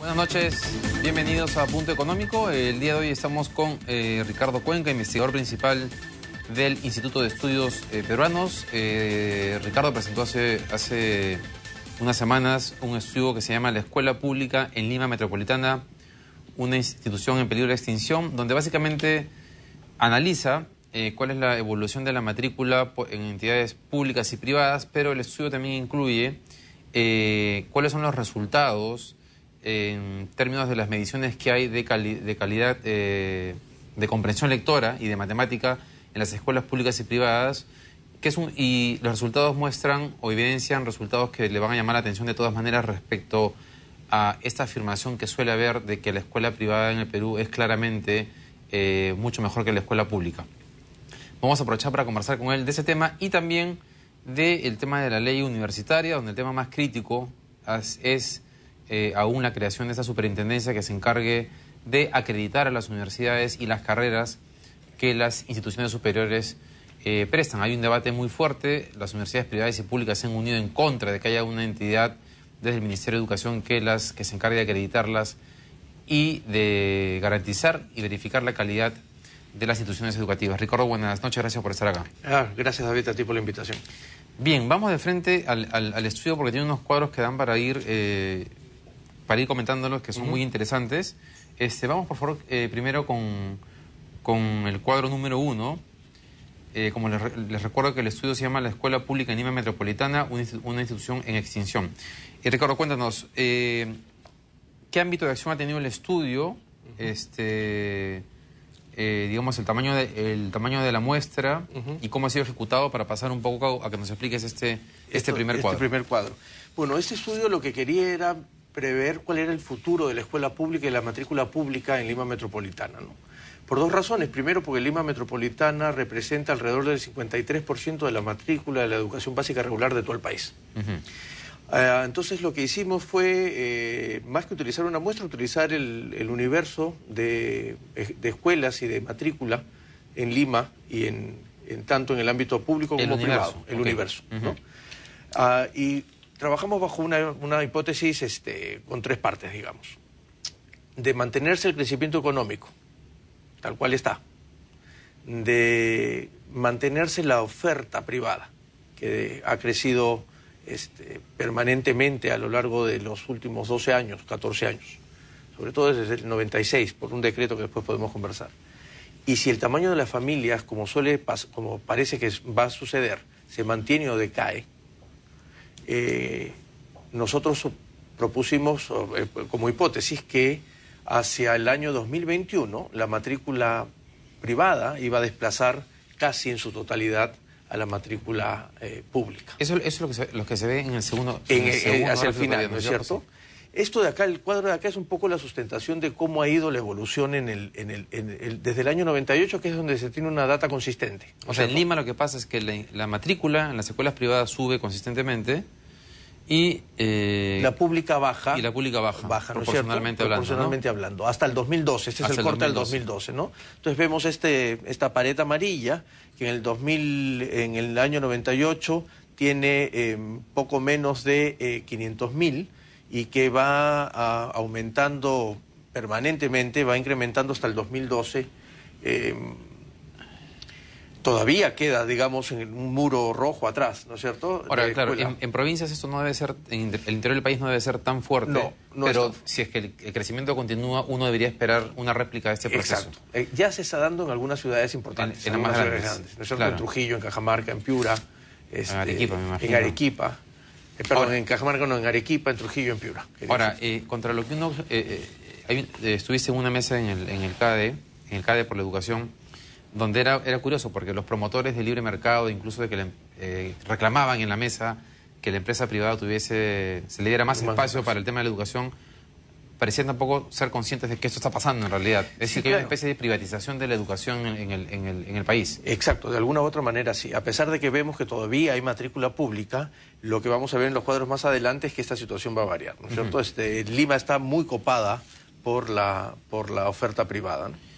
Buenas noches, bienvenidos a Punto Económico. El día de hoy estamos con Ricardo Cuenca, investigador principal del Instituto de Estudios Peruanos. Ricardo presentó hace unas semanas un estudio que se llama La Escuela Pública en Lima Metropolitana, una institución en peligro de extinción, donde básicamente analiza cuál es la evolución de la matrícula en entidades públicas y privadas, pero el estudio también incluye cuáles son los resultados en términos de las mediciones que hay de calidad de comprensión lectora y de matemática en las escuelas públicas y privadas, y los resultados muestran o evidencian resultados que le van a llamar la atención de todas maneras respecto a esta afirmación que suele haber de que la escuela privada en el Perú es claramente mucho mejor que la escuela pública. Vamos a aprovechar para conversar con él de ese tema y también del tema de la ley universitaria, donde el tema más crítico es aún la creación de esa superintendencia que se encargue de acreditar a las universidades y las carreras que las instituciones superiores prestan. Hay un debate muy fuerte, las universidades privadas y públicas se han unido en contra de que haya una entidad desde el Ministerio de Educación que se encargue de acreditarlas y de garantizar y verificar la calidad de las instituciones educativas. Ricardo, buenas noches, gracias por estar acá. Gracias, David, a ti por la invitación. Bien, vamos de frente al estudio porque tiene unos cuadros que dan para ir comentándolos, que son muy interesantes. Vamos, por favor, primero con el cuadro número 1. Como les recuerdo que el estudio se llama La Escuela Pública en Lima Metropolitana, una institución en extinción. Ricardo, cuéntanos, ¿qué ámbito de acción ha tenido el estudio? Digamos, el tamaño de la muestra y cómo ha sido ejecutado, para pasar un poco a que nos expliques este primer cuadro. Bueno, este estudio lo que quería era prever cuál era el futuro de la escuela pública y la matrícula pública en Lima Metropolitana, ¿no? Por dos razones. Primero, porque Lima Metropolitana representa alrededor del 53% de la matrícula de la educación básica regular de todo el país. Entonces lo que hicimos fue, más que utilizar una muestra, utilizar el universo de escuelas y de matrícula en Lima y tanto en el ámbito público como privado. El universo, ¿no? Y trabajamos bajo una hipótesis con tres partes, digamos. De mantenerse el crecimiento económico, tal cual está. De mantenerse la oferta privada, que ha crecido permanentemente a lo largo de los últimos 12 años, 14 años. Sobre todo desde el 96, por un decreto que después podemos conversar. Y si el tamaño de las familias, como parece que va a suceder, se mantiene o decae, nosotros propusimos como hipótesis que hacia el año 2021 la matrícula privada iba a desplazar casi en su totalidad a la matrícula pública. Eso es lo que se ve en el segundo. Hacia el final, ¿no es cierto? Esto de acá, el cuadro de acá, es un poco la sustentación de cómo ha ido la evolución desde el año 98, que es donde se tiene una data consistente. O sea, en Lima lo que pasa es que la matrícula en las escuelas privadas sube consistentemente y la pública baja. Y la pública baja, proporcionalmente hablando. Proporcionalmente hablando, hasta el 2012. Este es el corte del 2012, ¿no? Entonces vemos esta pared amarilla, que en el año 98 tiene poco menos de 500.000 y que va aumentando permanentemente, va incrementando hasta el 2012. Todavía queda, digamos, un muro rojo atrás, ¿no es cierto? Ahora, claro, en provincias esto no debe ser, en el interior del país no debe ser tan fuerte, pero si es que el crecimiento continúa, uno debería esperar una réplica de este proceso. Exacto. Ya se está dando en algunas ciudades importantes. En las más grandes, ¿no es cierto? Claro. En Trujillo, en Cajamarca, en Piura. En Arequipa, me imagino. En Arequipa. Perdón, en Cajamarca no, en Arequipa, en Trujillo, en Piura. Ahora, contra lo que uno... estuviste en una mesa en el CADE por la educación, donde era curioso porque los promotores del libre mercado, incluso de que reclamaban en la mesa que la empresa privada se le diera más espacio para el tema de la educación, parecían tampoco ser conscientes de que esto está pasando en realidad. Es decir, que hay una especie de privatización de la educación en el país. Exacto, de alguna u otra manera sí. A pesar de que vemos que todavía hay matrícula pública, lo que vamos a ver en los cuadros más adelante es que esta situación va a variar, ¿no es cierto? Lima está muy copada por la oferta privada, ¿no?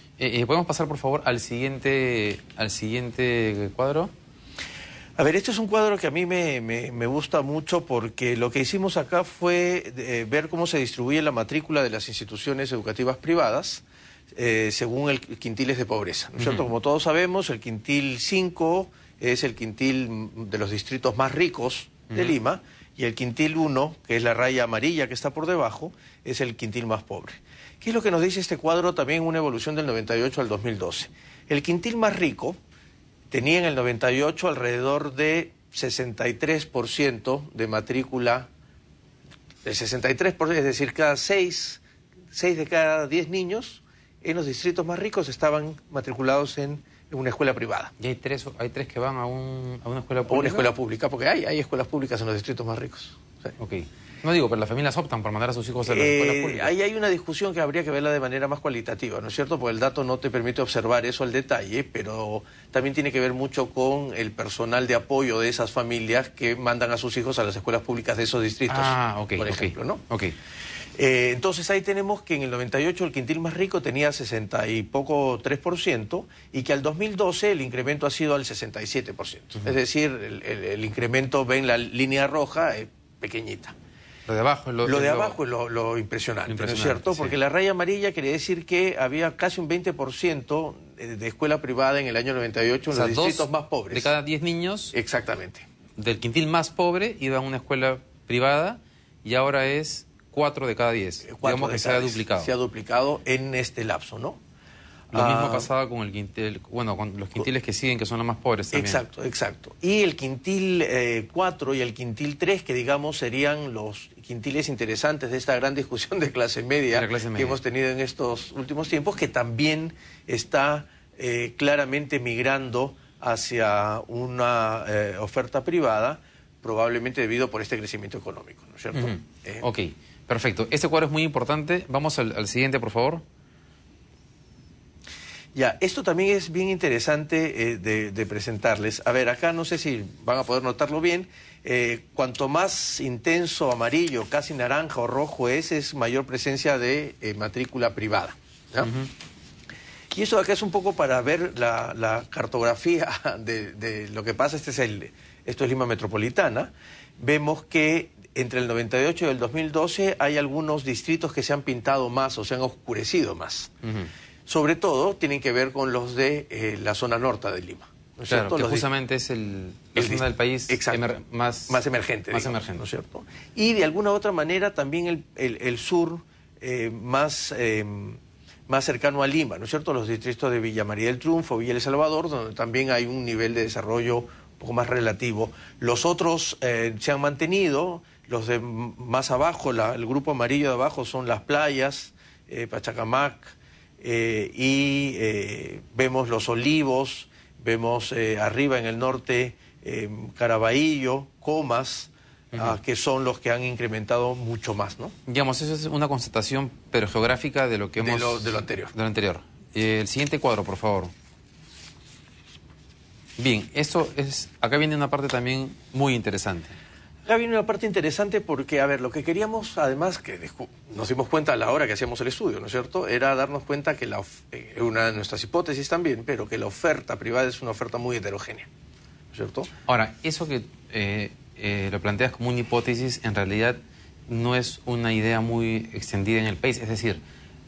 ¿Podemos pasar, por favor, al siguiente cuadro? A ver, este es un cuadro que a mí me gusta mucho porque lo que hicimos acá fue ver cómo se distribuye la matrícula de las instituciones educativas privadas según el quintiles de pobreza, ¿no es cierto? Como todos sabemos, el quintil 5 es el quintil de los distritos más ricos de Lima y el quintil 1, que es la raya amarilla que está por debajo, es el quintil más pobre. ¿Qué es lo que nos dice este cuadro también en una evolución del 98 al 2012? El quintil más rico tenía en el 98 alrededor de 63% de matrícula, el 63%, es decir, cada 6 de cada 10 niños en los distritos más ricos estaban matriculados en una escuela privada. ¿Y hay tres que van a una escuela pública? O una escuela pública, porque hay escuelas públicas en los distritos más ricos. Sí. Ok. No digo, pero las familias optan por mandar a sus hijos a las escuelas públicas. Ahí hay una discusión que habría que verla de manera más cualitativa, ¿no es cierto? Porque el dato no te permite observar eso al detalle, pero también tiene que ver mucho con el personal de apoyo de esas familias que mandan a sus hijos a las escuelas públicas de esos distritos, por ejemplo, ¿no? Ok. Entonces ahí tenemos que en el 98 el quintil más rico tenía 60 y poco 3% y que al 2012 el incremento ha sido al 67%. Es decir, el incremento, ven la línea roja, pequeñita. Lo de abajo es lo impresionante, ¿no es cierto? Sí. Porque la raya amarilla quiere decir que había casi un 20% de escuela privada en el año 98 en los distritos más pobres. De cada 10 niños... Exactamente. Del quintil más pobre iba a una escuela privada y ahora es 4 de cada 10. Digamos que se ha duplicado. Se ha duplicado en este lapso, ¿no? Lo mismo pasaba con el quintil, bueno, con los quintiles que siguen, que son los más pobres también. Exacto. Y el quintil 4 y el quintil 3, que digamos serían los quintiles interesantes de esta gran discusión de clase media, que hemos tenido en estos últimos tiempos, que también está claramente migrando hacia una oferta privada, probablemente debido por este crecimiento económico, ¿no es cierto? Ok, perfecto. Este cuadro es muy importante. Vamos al siguiente, por favor. Ya, esto también es bien interesante de presentarles. A ver, acá no sé si van a poder notarlo bien. Cuanto más intenso amarillo, casi naranja o rojo es mayor presencia de matrícula privada, ¿ya? Y eso acá es un poco para ver la cartografía de lo que pasa. Esto es Lima Metropolitana. Vemos que entre el 98 y el 2012 hay algunos distritos que se han pintado más o se han oscurecido más. Sobre todo tienen que ver con los de la zona norte de Lima, ¿no es cierto? Que justamente es la zona del país más emergente, ¿no es cierto? Y de alguna otra manera también el sur más cercano a Lima, ¿no es cierto? Los distritos de Villa María del Triunfo, Villa El Salvador, donde también hay un nivel de desarrollo un poco más relativo. Los otros se han mantenido, los de más abajo, el grupo amarillo de abajo son las playas, Pachacamac, vemos Los Olivos, vemos arriba en el norte Caraballo, Comas, que son los que han incrementado mucho más, ¿no? Digamos, eso es una constatación, pero geográfica de lo que hemos... De lo anterior. De lo anterior. El siguiente cuadro, por favor. Bien, acá viene una parte también muy interesante. Acá viene una parte interesante porque, a ver, lo que queríamos, además, que nos dimos cuenta a la hora que hacíamos el estudio, ¿no es cierto?, era darnos cuenta que una de nuestras hipótesis también, pero que la oferta privada es una oferta muy heterogénea, ¿no es cierto? Ahora, eso que lo planteas como una hipótesis, en realidad no es una idea muy extendida en el país. Es decir,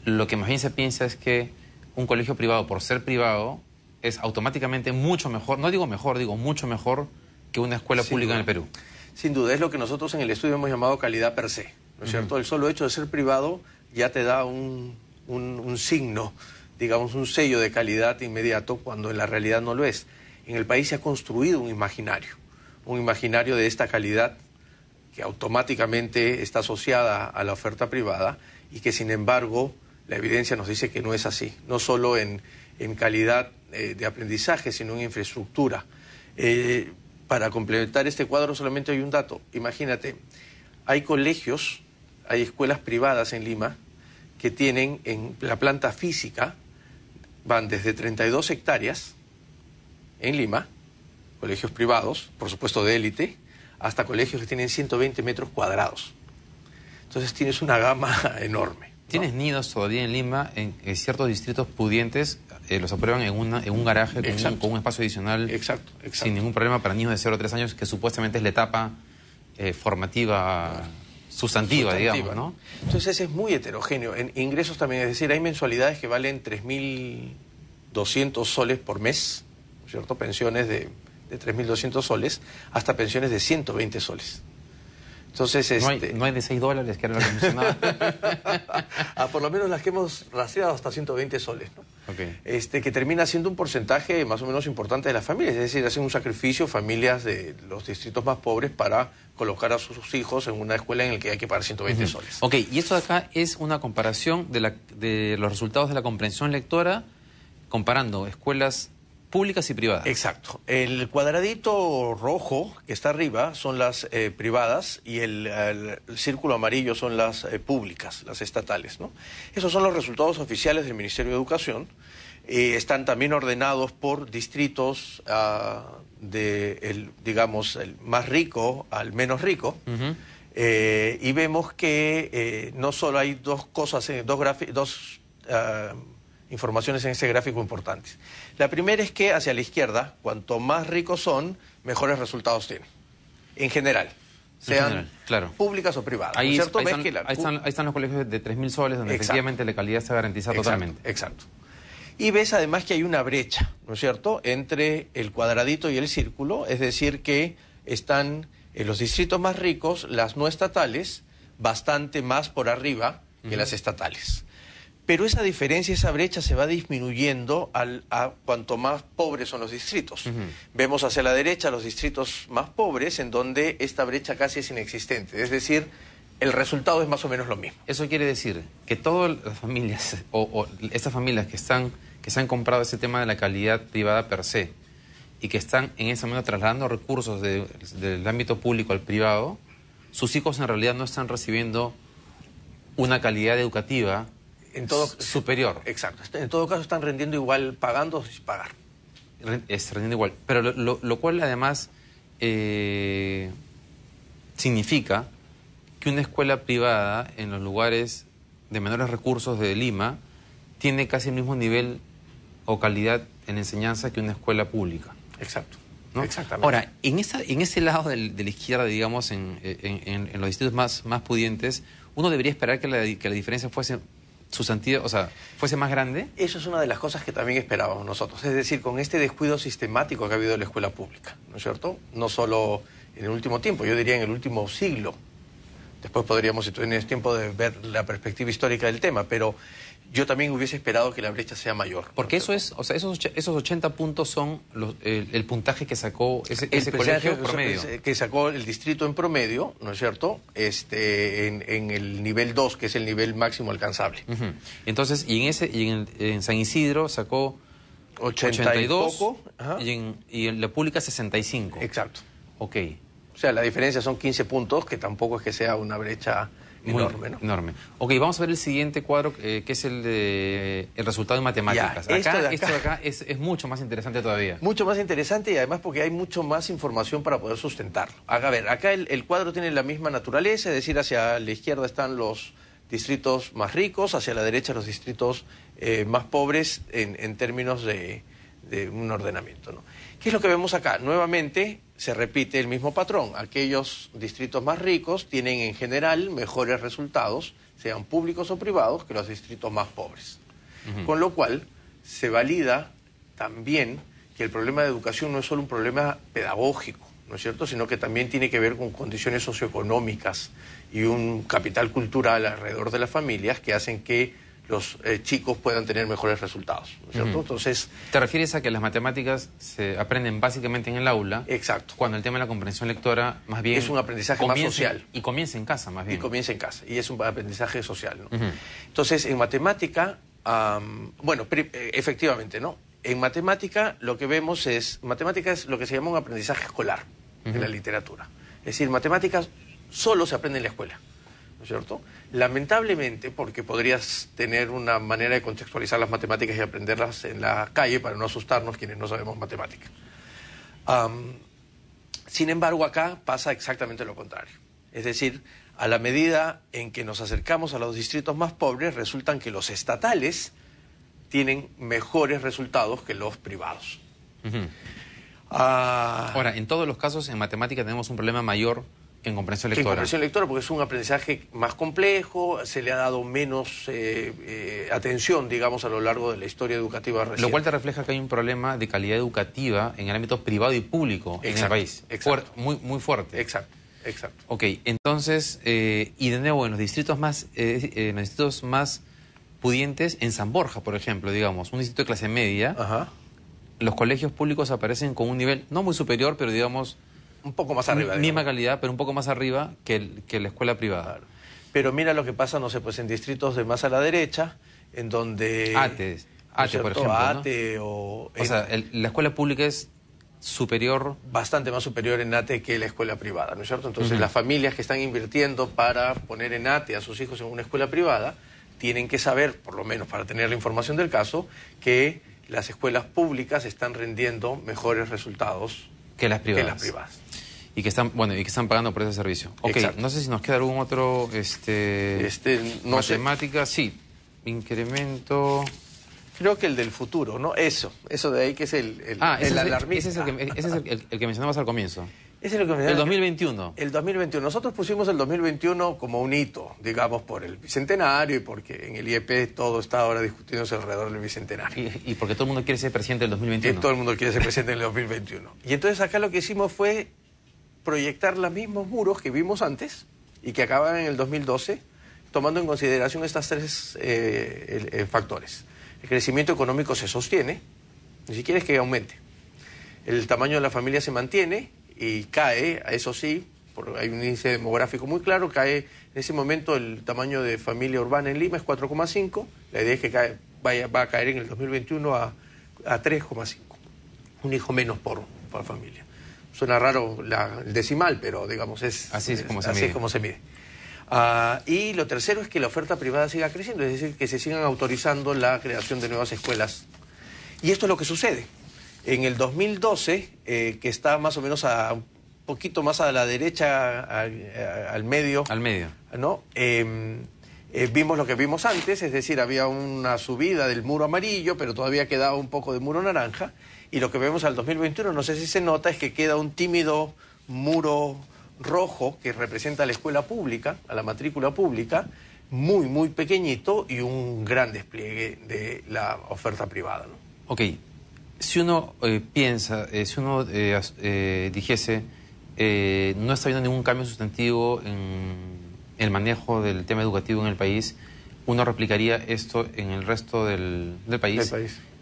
lo que más bien se piensa es que un colegio privado, por ser privado, es automáticamente mucho mejor, no digo mejor, digo mucho mejor que una escuela pública en el Perú. Sin duda, es lo que nosotros en el estudio hemos llamado calidad per se, ¿no es cierto? El solo hecho de ser privado ya te da un signo, digamos, un sello de calidad inmediato, cuando en la realidad no lo es. En el país se ha construido un imaginario de esta calidad que automáticamente está asociada a la oferta privada y que, sin embargo, la evidencia nos dice que no es así, no solo en calidad de aprendizaje, sino en infraestructura. Para complementar este cuadro solamente hay un dato. Imagínate, hay colegios, hay escuelas privadas en Lima que tienen en la planta física, van desde 32 hectáreas en Lima, colegios privados, por supuesto de élite, hasta colegios que tienen 120 metros cuadrados. Entonces tienes una gama enorme, Tienes nidos todavía en Lima, en ciertos distritos pudientes, los aprueban en un garaje con un espacio adicional. Exacto. Sin ningún problema para niños de 0 a 3 años, que supuestamente es la etapa formativa sustantiva, digamos, ¿no? Entonces ese es muy heterogéneo. En ingresos también, es decir, hay mensualidades que valen 3.200 soles por mes, ¿cierto? Pensiones de 3.200 soles, hasta pensiones de 120 soles. Entonces, no hay de $6, que era lo que mencionaba. por lo menos las que hemos rastreado hasta 120 soles, ¿no? Okay. Que termina siendo un porcentaje más o menos importante de las familias, es decir, hacen un sacrificio familias de los distritos más pobres para colocar a sus hijos en una escuela en la que hay que pagar 120 soles. Ok, y esto de acá es una comparación de los resultados de la comprensión lectora comparando escuelas públicas y privadas. Exacto. El cuadradito rojo que está arriba son las privadas y el círculo amarillo son las públicas, las estatales, ¿no? Esos son los resultados oficiales del Ministerio de Educación. Están también ordenados por distritos digamos, el más rico al menos rico. Y vemos que no solo hay dos cosas, dos informaciones en ese gráfico importantes. La primera es que hacia la izquierda, cuanto más ricos son, mejores resultados tienen. En general, sean públicas o privadas. Ahí están los colegios de 3.000 soles, donde efectivamente la calidad está garantizada totalmente. Exacto. Y ves además que hay una brecha, ¿no es cierto?, entre el cuadradito y el círculo, es decir, que están en los distritos más ricos, las no estatales, bastante más por arriba que las estatales. Pero esa diferencia, esa brecha se va disminuyendo a cuanto más pobres son los distritos. Vemos hacia la derecha los distritos más pobres, en donde esta brecha casi es inexistente. Es decir, el resultado es más o menos lo mismo. Eso quiere decir que todas las familias, o estas familias que se han comprado ese tema de la calidad privada per se, y que están en ese momento trasladando recursos del ámbito público al privado, sus hijos en realidad no están recibiendo una calidad educativa superior. Exacto. En todo caso están rendiendo igual, pagando sin pagar. Rendiendo igual. Pero lo cual además significa que una escuela privada en los lugares de menores recursos de Lima tiene casi el mismo nivel o calidad en enseñanza que una escuela pública. Exacto. ¿No? Exactamente. Ahora, en ese lado de la izquierda, digamos, en los distritos más pudientes, uno debería esperar que la diferencia fuese sustantiva, o sea, fuese más grande. Eso es una de las cosas que también esperábamos nosotros. Es decir, con este descuido sistemático que ha habido en la escuela pública, ¿no es cierto? No solo en el último tiempo, yo diría en el último siglo. Después podríamos, si tienes tiempo, de ver la perspectiva histórica del tema, pero yo también hubiese esperado que la brecha sea mayor. Porque eso es, o sea, esos 80 puntos son el puntaje que sacó ese colegio promedio. Que sacó el distrito en promedio, ¿no es cierto? En el nivel 2, que es el nivel máximo alcanzable. Entonces, en San Isidro sacó 82 y poco, y en la pública 65. Exacto. Ok. O sea, la diferencia son 15 puntos, que tampoco es que sea una brecha enorme, ¿no? Enorme. Ok, vamos a ver el siguiente cuadro, que es el resultado en matemáticas. Esto de acá es mucho más interesante todavía. Mucho más interesante, y además porque hay mucho más información para poder sustentarlo. A ver, acá el cuadro tiene la misma naturaleza, es decir, hacia la izquierda están los distritos más ricos, hacia la derecha los distritos más pobres en términos de un ordenamiento, ¿no? ¿Qué es lo que vemos acá? Nuevamente se repite el mismo patrón. Aquellos distritos más ricos tienen en general mejores resultados, sean públicos o privados, que los distritos más pobres. Con lo cual se valida también que el problema de educación no es solo un problema pedagógico, ¿no es cierto?, sino que también tiene que ver con condiciones socioeconómicas y un capital cultural alrededor de las familias que hacen que los chicos puedan tener mejores resultados, ¿no es cierto? Entonces, ¿te refieres a que las matemáticas se aprenden básicamente en el aula? Exacto. Cuando el tema de la comprensión lectora más bien es un aprendizaje más social. Y comienza en casa, más bien. Y comienza en casa, y es un aprendizaje social, ¿no? Entonces, en matemática, efectivamente, ¿no? En matemática lo que vemos matemática es lo que se llama un aprendizaje escolar en la literatura. Es decir, matemáticas solo se aprende en la escuela, ¿no es cierto? Lamentablemente, porque podrías tener una manera de contextualizar las matemáticas y aprenderlas en la calle para no asustarnos quienes no sabemos matemática. Sin embargo, acá pasa exactamente lo contrario. Es decir, A la medida en que nos acercamos a los distritos más pobres, resultan que los estatales tienen mejores resultados que los privados. Ahora, en todos los casos, en matemática tenemos un problema mayor que en comprensión lectora. En comprensión lectora, porque es un aprendizaje más complejo, se le ha dado menos atención, digamos, a lo largo de la historia educativa reciente. Lo cual te refleja que hay un problema de calidad educativa en el ámbito privado y público en el país. Exacto. Muy fuerte. Exacto. Ok, entonces, y de nuevo, en los distritos más pudientes, en San Borja, por ejemplo, digamos, un distrito de clase media, los colegios públicos aparecen con un nivel no muy superior, pero digamos... un poco más arriba. Misma calidad, pero un poco más arriba que la escuela privada. Claro. Pero mira lo que pasa, no sé, pues en distritos de más a la derecha, en donde... Ate, por ejemplo, Ate, ¿no? o sea, la escuela pública es superior... bastante más superior en ATE que la escuela privada, ¿no es cierto? Entonces las familias que están invirtiendo para poner en ATE a sus hijos en una escuela privada tienen que saber, por lo menos para tener la información del caso, que las escuelas públicas están rendiendo mejores resultados que las privadas. Y que están pagando por ese servicio. Ok, exacto. No sé si nos queda algún otro no matemática, sé. Sí, incremento. Creo que el del futuro, ¿no? Eso de ahí que es el alarmista. Ese es el que mencionabas al comienzo. Ese es lo que mencionabas. El 2021. El 2021. Nosotros pusimos el 2021 como un hito, digamos, por el Bicentenario y porque en el IEP todo está ahora discutiéndose alrededor del Bicentenario. Y porque todo el mundo quiere ser presidente del 2021. Y todo el mundo quiere ser presidente en el 2021. Y entonces acá lo que hicimos fue proyectar los mismos muros que vimos antes y que acababan en el 2012, tomando en consideración estos tres factores. El crecimiento económico se sostiene, ni siquiera es que aumente. El tamaño de la familia se mantiene y cae, eso sí, hay un índice demográfico muy claro, cae en ese momento el tamaño de familia urbana en Lima es 4,5, la idea es que va a caer en el 2021 a 3,5, un hijo menos por familia. Suena raro el decimal, pero digamos así es como se mide. Y lo tercero es que la oferta privada siga creciendo, es decir, que se sigan autorizando la creación de nuevas escuelas. Y esto es lo que sucede. En el 2012, que está más o menos un poquito más a la derecha, al medio. ¿No? Vimos lo que vimos antes, es decir, había una subida del muro amarillo, pero todavía quedaba un poco de muro naranja. Y lo que vemos al 2021, no sé si se nota, es que queda un tímido muro rojo que representa a la escuela pública, a la matrícula pública, muy, muy pequeñito y un gran despliegue de la oferta privada, ¿no? Ok, si uno dijese, no está habiendo ningún cambio sustantivo en el manejo del tema educativo en el país, uno replicaría esto en el resto del país.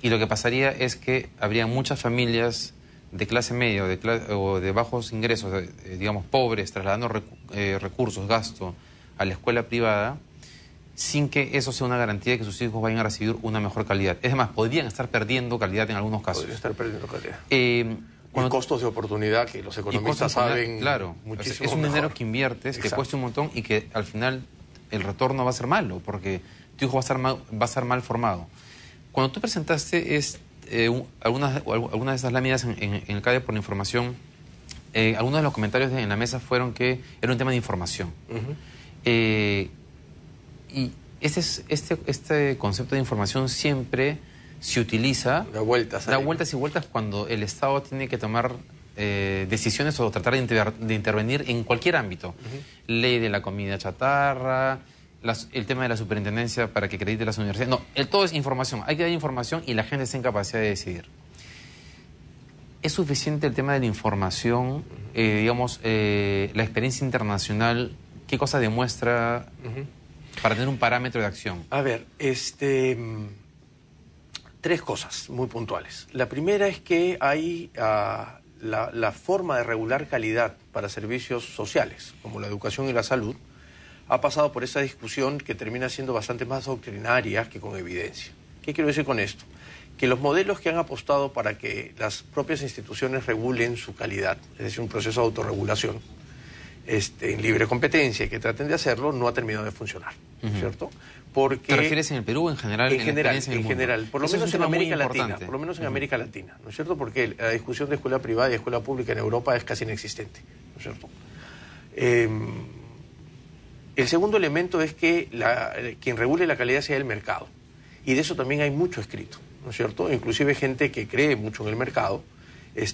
Y lo que pasaría es que habría muchas familias de clase media o de bajos ingresos, digamos pobres, trasladando recursos, gasto a la escuela privada, sin que eso sea una garantía de que sus hijos vayan a recibir una mejor calidad. Es más, podrían estar perdiendo calidad en algunos casos. Podrían estar perdiendo calidad. Y costos de oportunidad que los economistas saben. Claro, muchísimo es un mejor. dinero que inviertes, que cuesta un montón y que al final el retorno va a ser malo, porque tu hijo va a estar mal formado. Cuando tú presentaste algunas de esas láminas en el CADE por la información, algunos de los comentarios en la mesa fueron que era un tema de información. Y este concepto de información siempre se utiliza... Da vueltas y vueltas cuando el Estado tiene que tomar decisiones o tratar de intervenir en cualquier ámbito. Ley de la comida chatarra... el tema de la superintendencia para que acredite las universidades. No, todo es información. Hay que dar información y la gente está en capacidad de decidir. ¿Es suficiente el tema de la información? Digamos, la experiencia internacional, ¿qué cosa demuestra para tener un parámetro de acción? A ver, tres cosas muy puntuales. La primera es que hay la forma de regular calidad para servicios sociales, como la educación y la salud, ha pasado por esa discusión que termina siendo bastante más doctrinaria que con evidencia. ¿Qué quiero decir con esto? Que los modelos que han apostado para que las propias instituciones regulen su calidad, es decir, un proceso de autorregulación en libre competencia y que traten de hacerlo, no ha terminado de funcionar, ¿cierto? Porque ¿te refieres en el Perú o en general? En general, por lo menos en América Latina, en América Latina, ¿no es cierto? Porque la discusión de escuela privada y escuela pública en Europa es casi inexistente, ¿no es cierto? El segundo elemento es que quien regule la calidad sea el mercado. Y de eso también hay mucho escrito, ¿no es cierto? Inclusive gente que cree mucho en el mercado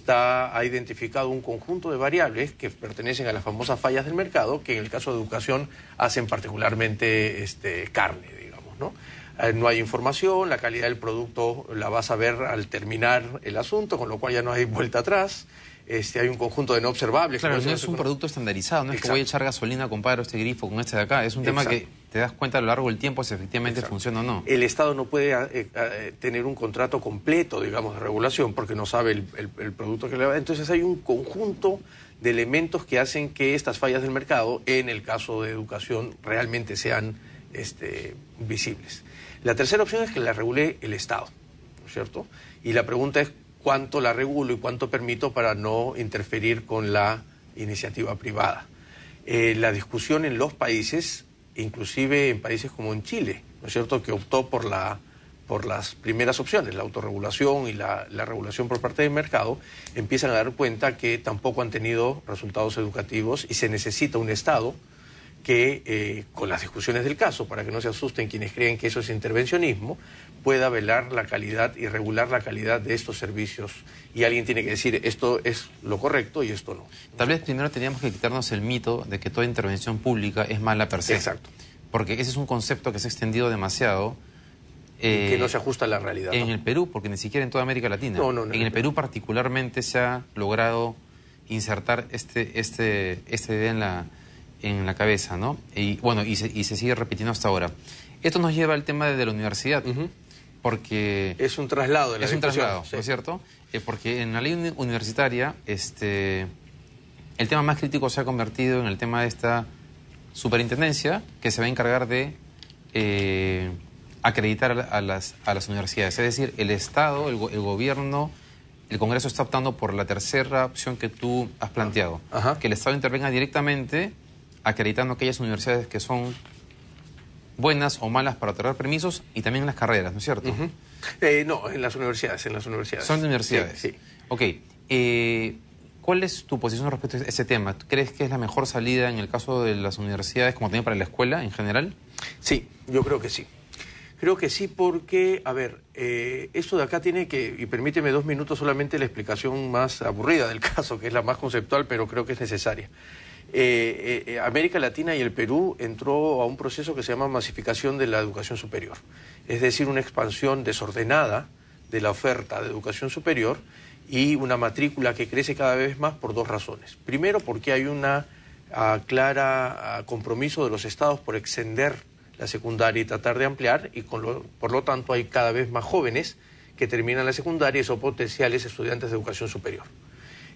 ha identificado un conjunto de variables que pertenecen a las famosas fallas del mercado, que en el caso de educación hacen particularmente carne, digamos, ¿no? No hay información, la calidad del producto la vas a ver al terminar el asunto, con lo cual ya no hay vuelta atrás. Hay un conjunto de no observables. Claro, no es un producto estandarizado, no es que voy a echar gasolina, comparo este grifo con este de acá. Es un tema que te das cuenta a lo largo del tiempo si efectivamente funciona o no. El Estado no puede tener un contrato completo, digamos, de regulación porque no sabe el producto que le va a... Entonces hay un conjunto de elementos que hacen que estas fallas del mercado, en el caso de educación, realmente sean visibles. La tercera opción es que la regule el Estado, ¿no es cierto? Y la pregunta es cuánto la regulo y cuánto permito para no interferir con la iniciativa privada. La discusión en los países, inclusive en países como en Chile, ¿no es cierto?, que optó por las primeras opciones, la autorregulación y la regulación por parte del mercado, empiezan a dar cuenta que tampoco han tenido resultados educativos y se necesita un Estado que, con las discusiones del caso, para que no se asusten quienes creen que eso es intervencionismo, pueda velar la calidad y regular la calidad de estos servicios. Y alguien tiene que decir, esto es lo correcto y esto no. Tal vez primero teníamos que quitarnos el mito de que toda intervención pública es mala per se. Exacto. Porque ese es un concepto que se ha extendido demasiado. Y que no se ajusta a la realidad. En el Perú, porque ni siquiera en toda América Latina. No, en el Perú particularmente se ha logrado insertar esta idea en la cabeza, ¿no? Y bueno, y se sigue repitiendo hasta ahora. Esto nos lleva al tema de la universidad, porque... Es un traslado de la discusión. Es un traslado, sí. ¿no es cierto? Porque en la ley universitaria, el tema más crítico se ha convertido en el tema de esta superintendencia que se va a encargar de acreditar a las universidades. Es decir, el Estado, el gobierno, el Congreso está optando por la tercera opción que tú has planteado. Que el Estado intervenga directamente acreditando aquellas universidades que son buenas o malas para otorgar permisos y también en las carreras, ¿no es cierto? No, en las universidades. Son universidades. Sí. Ok. ¿Cuál es tu posición respecto a ese tema? ¿Crees que es la mejor salida en el caso de las universidades como también para la escuela en general? Sí, yo creo que sí. Creo que sí porque, a ver, esto de acá tiene que, y permíteme 2 minutos solamente la explicación más aburrida del caso, que es la más conceptual, pero creo que es necesaria. América Latina y el Perú entró a un proceso que se llama masificación de la educación superior, es decir, una expansión desordenada de la oferta de educación superior y una matrícula que crece cada vez más por 2 razones. Primero, porque hay una clara compromiso de los estados por extender la secundaria y tratar de ampliar, y por lo tanto hay cada vez más jóvenes que terminan la secundaria y son potenciales estudiantes de educación superior.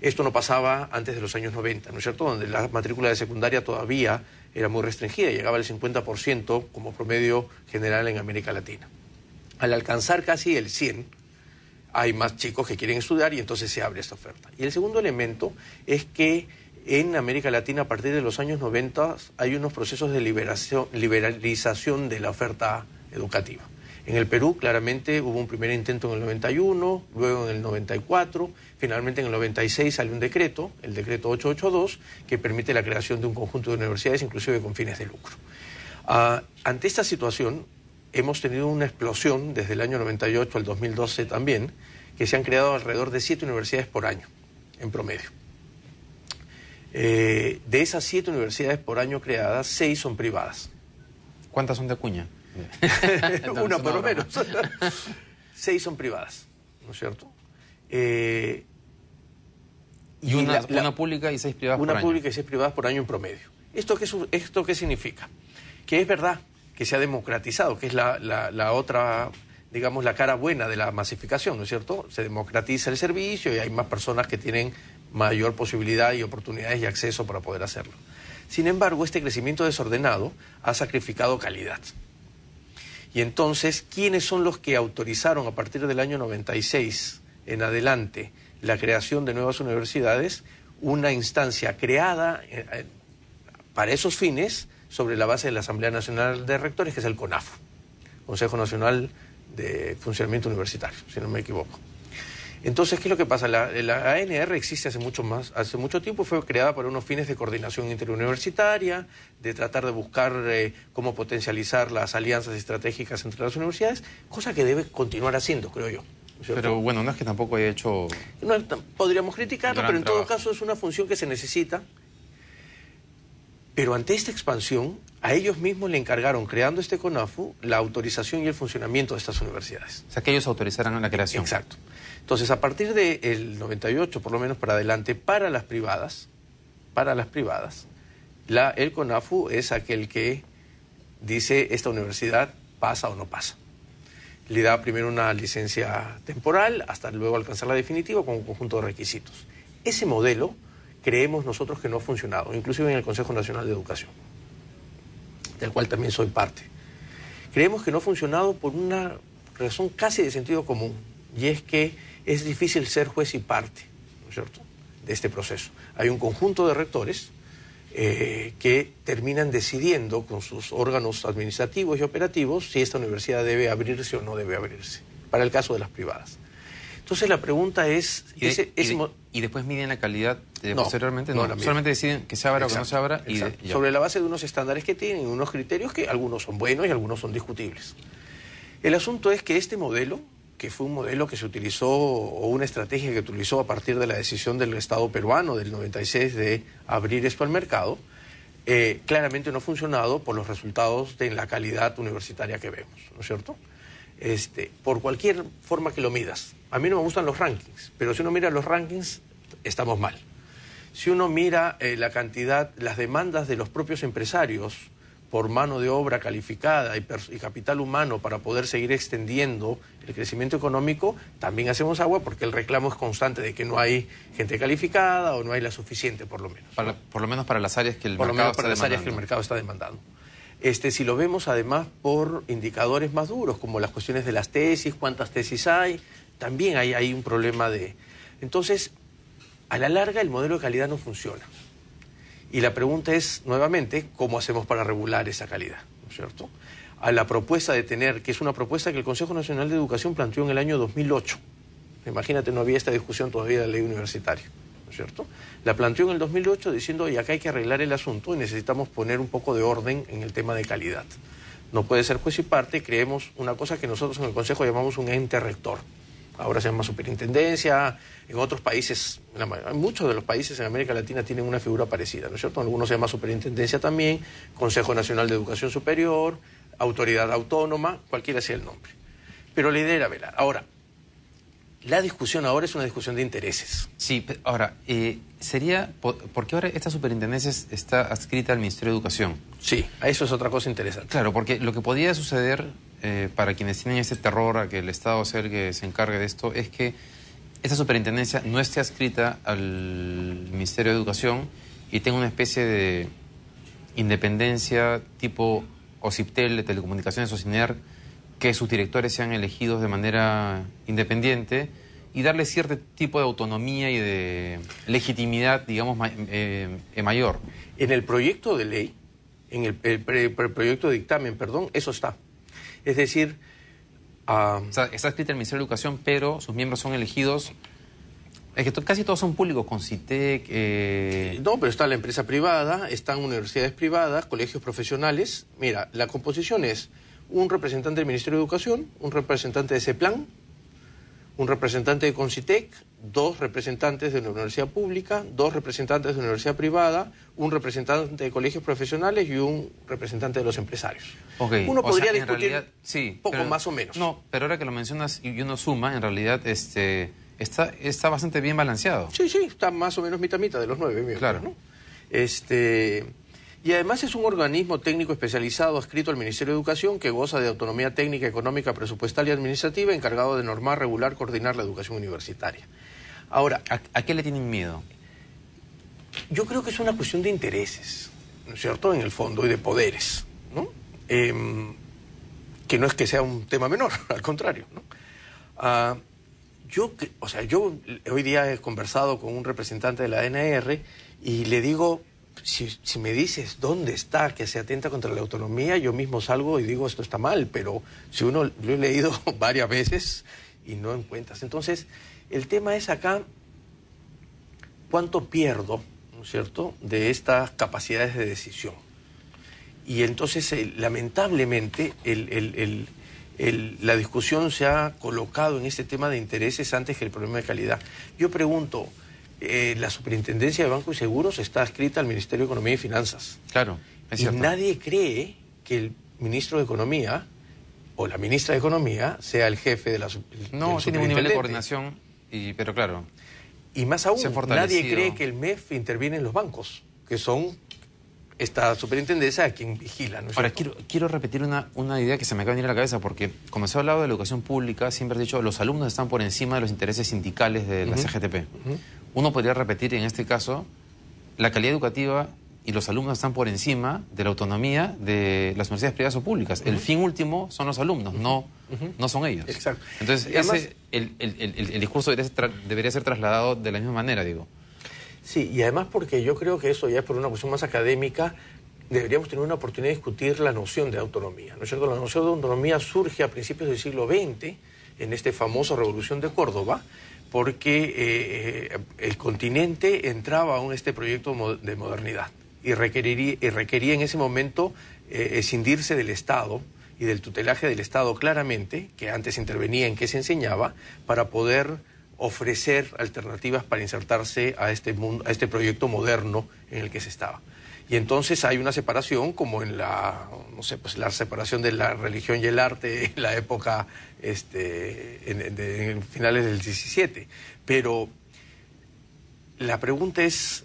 Esto no pasaba antes de los años 90, ¿no es cierto?, donde la matrícula de secundaria todavía era muy restringida, llegaba al 50% como promedio general en América Latina. Al alcanzar casi el 100%, hay más chicos que quieren estudiar y entonces se abre esta oferta. Y el segundo elemento es que en América Latina, a partir de los años 90, hay unos procesos de liberalización de la oferta educativa. En el Perú, claramente, hubo un primer intento en el 91, luego en el 94, finalmente en el 96 sale un decreto, el decreto 882, que permite la creación de un conjunto de universidades, inclusive con fines de lucro. Ante esta situación, hemos tenido una explosión desde el año 98 al 2012 también, que se han creado alrededor de 7 universidades por año, en promedio. De esas 7 universidades por año creadas, 6 son privadas. ¿Cuántas son de Acuña? Una por lo menos. 6 son privadas, ¿no es cierto? Y una pública y 6 privadas por año. Una pública y 6 privadas por año en promedio. ¿Esto qué significa? Que es verdad que se ha democratizado, que es la otra, digamos, la cara buena de la masificación, ¿no es cierto? Se democratiza el servicio y hay más personas que tienen mayor posibilidad y oportunidades y acceso para poder hacerlo. Sin embargo, este crecimiento desordenado ha sacrificado calidad. Y entonces, ¿quiénes son los que autorizaron a partir del año 96 en adelante la creación de nuevas universidades? Una instancia creada para esos fines sobre la base de la Asamblea Nacional de Rectores, que es el CONAFU, Consejo Nacional de Funcionamiento Universitario, si no me equivoco. Entonces, ¿qué es lo que pasa? La ANR existe hace mucho tiempo, fue creada para unos fines de coordinación interuniversitaria, de tratar de buscar cómo potencializar las alianzas estratégicas entre las universidades, cosa que debe continuar haciendo, creo yo. ¿Cierto? Pero bueno, no es que tampoco haya hecho... No, podríamos criticarlo, pero en todo trabajo. caso es una función que se necesita. Pero ante esta expansión, a ellos mismos le encargaron, creando este CONAFU, la autorización y el funcionamiento de estas universidades. O sea, que ellos autorizaran la creación. Exacto. Entonces, a partir del 98, por lo menos para adelante, para las privadas, el CONAFU es aquel que dice esta universidad pasa o no pasa. Le da primero una licencia temporal hasta luego alcanzar la definitiva con un conjunto de requisitos. Ese modelo creemos nosotros que no ha funcionado, inclusive en el Consejo Nacional de Educación, del cual también soy parte. Creemos que no ha funcionado por una razón casi de sentido común, y es que es difícil ser juez y parte, ¿no es cierto?, de este proceso. Hay un conjunto de rectores que terminan decidiendo con sus órganos administrativos y operativos si esta universidad debe abrirse o no debe abrirse, para el caso de las privadas. Entonces la pregunta es... ¿Y después miden la calidad no, posteriormente? No, solamente deciden que se abra o que no se abra. Sobre la base de unos estándares que tienen, unos criterios que algunos son buenos y algunos son discutibles. El asunto es que este modelo, que fue un modelo que se utilizó, o una estrategia que utilizó a partir de la decisión del Estado peruano del 96 de abrir esto al mercado, claramente no ha funcionado por los resultados de la calidad universitaria que vemos, ¿no es cierto? Por cualquier forma que lo midas. A mí no me gustan los rankings, pero si uno mira los rankings, estamos mal. Si uno mira la cantidad, las demandas de los propios empresarios por mano de obra calificada y capital humano para poder seguir extendiendo el crecimiento económico, también hacemos agua porque el reclamo es constante de que no hay gente calificada o no hay la suficiente, por lo menos. Por lo menos para las áreas que el mercado está demandando. Si lo vemos además por indicadores más duros, como las cuestiones de las tesis, cuántas tesis hay, también hay un problema de... Entonces, a la larga el modelo de calidad no funciona. Y la pregunta es, nuevamente, ¿cómo hacemos para regular esa calidad? ¿No es cierto? A la propuesta de tener, que es una propuesta que el Consejo Nacional de Educación planteó en el año 2008. Imagínate, no había esta discusión todavía de la ley universitaria, ¿no es cierto? La planteó en el 2008 diciendo, y acá hay que arreglar el asunto y necesitamos poner un poco de orden en el tema de calidad. No puede ser juez y parte, creemos una cosa que nosotros en el Consejo llamamos un ente rector. Ahora se llama superintendencia, en otros países, muchos de los países en América Latina tienen una figura parecida, ¿no es cierto? Algunos se llama superintendencia también, Consejo Nacional de Educación Superior, autoridad autónoma, cualquiera sea el nombre. Pero la idea era velar. Ahora, la discusión ahora es una discusión de intereses. Sí, ahora, porque ahora esta superintendencia está adscrita al Ministerio de Educación. Sí, eso es otra cosa interesante. Claro, porque lo que podría suceder, para quienes tienen ese terror a que el Estado sea el que se encargue de esto, es que esta superintendencia no esté adscrita al Ministerio de Educación y tenga una especie de independencia tipo OCIPTEL de Telecomunicaciones o CINER, que sus directores sean elegidos de manera independiente y darle cierto tipo de autonomía y de legitimidad, digamos, mayor. En el proyecto de ley, en el proyecto de dictamen, perdón, eso está. Es decir... O sea, está escrita el Ministerio de Educación, pero sus miembros son elegidos... Es que casi todos son públicos, con CITEC... No, pero está la empresa privada, están universidades privadas, colegios profesionales. Mira, la composición es un representante del Ministerio de Educación, un representante de CEPLAN, un representante de CONCITEC, 2 representantes de la universidad pública, 2 representantes de la universidad privada, un representante de colegios profesionales y un representante de los empresarios. Okay. Uno podría discutir realidad, sí, poco más o menos. No, pero ahora que lo mencionas y uno suma, en realidad está bastante bien balanceado. Sí, está más o menos mitad de los 9 miembros, claro. ¿no? Y además es un organismo técnico especializado adscrito al Ministerio de Educación que goza de autonomía técnica, económica, presupuestal y administrativa, encargado de normar, regular, coordinar la educación universitaria. Ahora, ¿a qué le tienen miedo? Yo creo que es una cuestión de intereses, ¿no es cierto?, en el fondo, y de poderes, ¿no? Que no es que sea un tema menor, al contrario, ¿no? Yo hoy día he conversado con un representante de la ANR y le digo... Si me dices dónde está que se atenta contra la autonomía, yo mismo salgo y digo esto está mal, pero si uno lo he leído varias veces y no encuentras. Entonces, El tema es acá cuánto pierdo, ¿no es cierto?, de estas capacidades de decisión. Y entonces, lamentablemente, la discusión se ha colocado en este tema de intereses antes que el problema de calidad. Yo pregunto, la Superintendencia de Bancos y Seguros está adscrita al Ministerio de Economía y Finanzas. Claro, es cierto. Y nadie cree que el ministro de Economía o la ministra de Economía sea el jefe de la No, tiene un nivel de coordinación, pero claro. Y más aún, nadie cree que el MEF interviene en los bancos, que son esta superintendencia a quien vigila, ¿no es Ahora, cierto? quiero repetir una idea que se me acaba de venir a la cabeza, porque cuando se ha hablado de la educación pública, siempre he dicho los alumnos están por encima de los intereses sindicales de la CGTP. Uno podría repetir en este caso, la calidad educativa y los alumnos están por encima de la autonomía de las universidades privadas o públicas. El fin último son los alumnos, no son ellos. Exacto. Entonces, y además, el discurso debería ser trasladado de la misma manera, digo. Sí, y además porque yo creo que eso ya es por una cuestión más académica, deberíamos tener una oportunidad de discutir la noción de autonomía, ¿no es cierto? La noción de autonomía surge a principios del siglo XX, en esta famosa Revolución de Córdoba, porque el continente entraba en este proyecto de modernidad y requería en ese momento escindirse del Estado y del tutelaje del Estado claramente, que antes intervenía en qué se enseñaba, para poder ofrecer alternativas para insertarse a este mundo, a este proyecto moderno en el que se estaba. Y entonces hay una separación, como en la, no sé, pues la separación de la religión y el arte en la época, en finales del 17. Pero la pregunta es,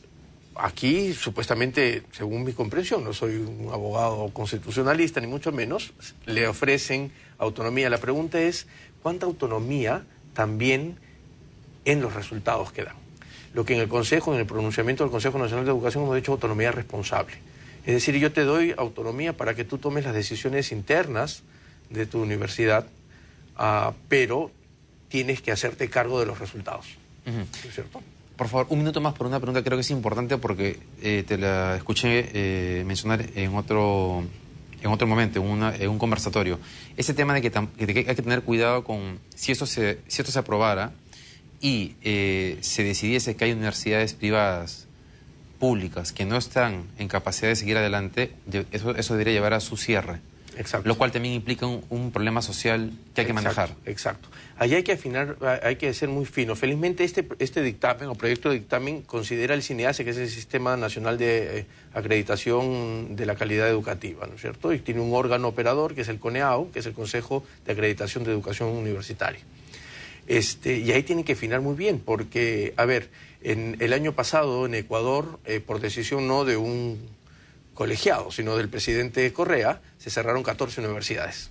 aquí supuestamente, según mi comprensión, no soy un abogado constitucionalista ni mucho menos, le ofrecen autonomía. La pregunta es, ¿cuánta autonomía también en los resultados que dan? Lo que en el Consejo, en el pronunciamiento del Consejo Nacional de Educación hemos dicho autonomía responsable. Es decir, yo te doy autonomía para que tú tomes las decisiones internas de tu universidad, pero tienes que hacerte cargo de los resultados. ¿No es cierto? Por favor, un minuto más por una pregunta, creo que es importante porque te la escuché mencionar en otro momento, en un conversatorio. Ese tema de que hay que tener cuidado con si esto se aprobara y se decidiese que hay universidades privadas, públicas, que no están en capacidad de seguir adelante, eso debería llevar a su cierre. Exacto. Lo cual también implica un problema social que hay que manejar. Exacto. Allí hay que afinar, hay que ser muy fino. Felizmente este dictamen o proyecto de dictamen considera el SINEACE, que es el Sistema Nacional de Acreditación de la Calidad Educativa, ¿no es cierto? Y tiene un órgano operador, que es el CONEAU, que es el Consejo de Acreditación de Educación Universitaria. Y ahí tienen que afinar muy bien, porque, a ver, en el año pasado en Ecuador, por decisión no de un colegiado, sino del presidente Correa, se cerraron 14 universidades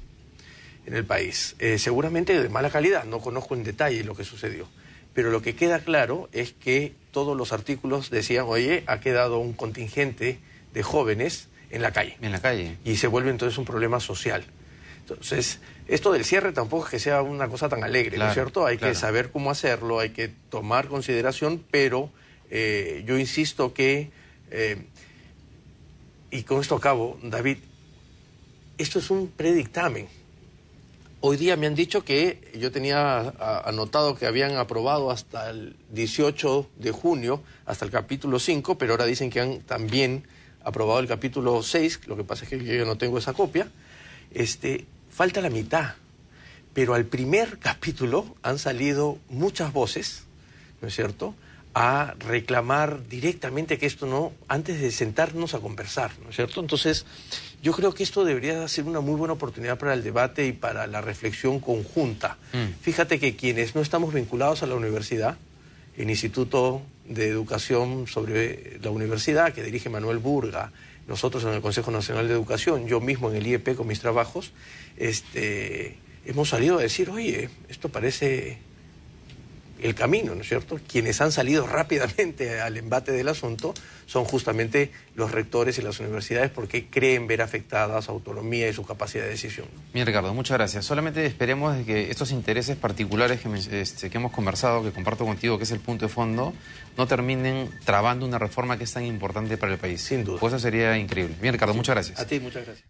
en el país. Seguramente de mala calidad, no conozco en detalle lo que sucedió. Pero lo que queda claro es que todos los artículos decían, oye, ha quedado un contingente de jóvenes en la calle. En la calle. Y se vuelve entonces un problema social. Entonces, esto del cierre tampoco es que sea una cosa tan alegre, claro, ¿no es cierto? Hay que saber cómo hacerlo, hay que tomar consideración, pero yo insisto que, y con esto acabo, David, esto es un predictamen. Hoy día me han dicho que yo tenía anotado que habían aprobado hasta el 18 de junio, hasta el capítulo 5, pero ahora dicen que han también aprobado el capítulo 6, lo que pasa es que yo no tengo esa copia. Falta la mitad, pero al primer capítulo han salido muchas voces, ¿no es cierto?, a reclamar directamente que esto no, antes de sentarnos a conversar, ¿no es cierto? Entonces, yo creo que esto debería ser una muy buena oportunidad para el debate y para la reflexión conjunta. Fíjate que quienes no estamos vinculados a la universidad, el Instituto de Educación sobre la Universidad, que dirige Manuel Burga, nosotros en el Consejo Nacional de Educación, yo mismo en el IEP con mis trabajos, hemos salido a decir, oye, esto parece el camino, ¿no es cierto? Quienes han salido rápidamente al embate del asunto son justamente los rectores y las universidades, porque creen ver afectada su autonomía y su capacidad de decisión. Bien, Ricardo, muchas gracias. Solamente esperemos de que estos intereses particulares que hemos conversado, que comparto contigo, que es el punto de fondo, no terminen trabando una reforma que es tan importante para el país. Sin duda. Pues eso sería increíble. Bien, Ricardo, muchas gracias. A ti, muchas gracias.